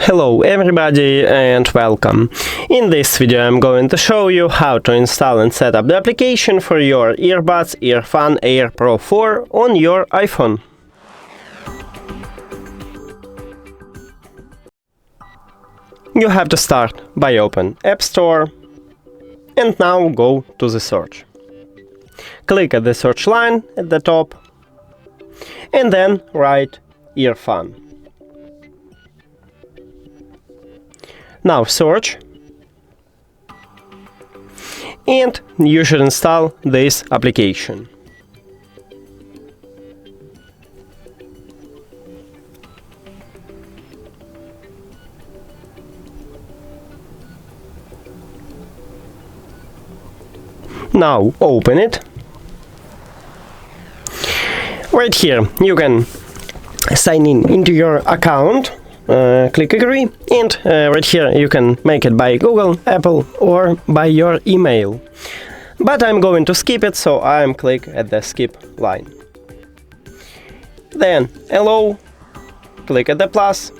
Hello everybody and welcome. In this video I'm going to show you how to install and set up the application for your earbuds EARFUN Air Pro 4 on your iPhone. You have to start by open App Store and now go to the search. Click at the search line at the top and then write EARFUN. Now search, and you should install this application. Now open it. Right here you can sign in into your account. Click agree, and right here you can make it by Google, Apple or by your email. But I'm going to skip it, so I'm click at the skip line. Then allow, click at the plus,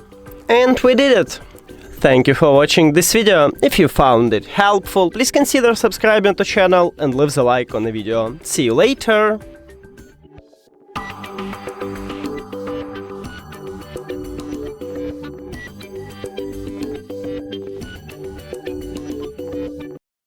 and we did it! Thank you for watching this video. If you found it helpful, please consider subscribing to the channel and leave a like on the video. See you later!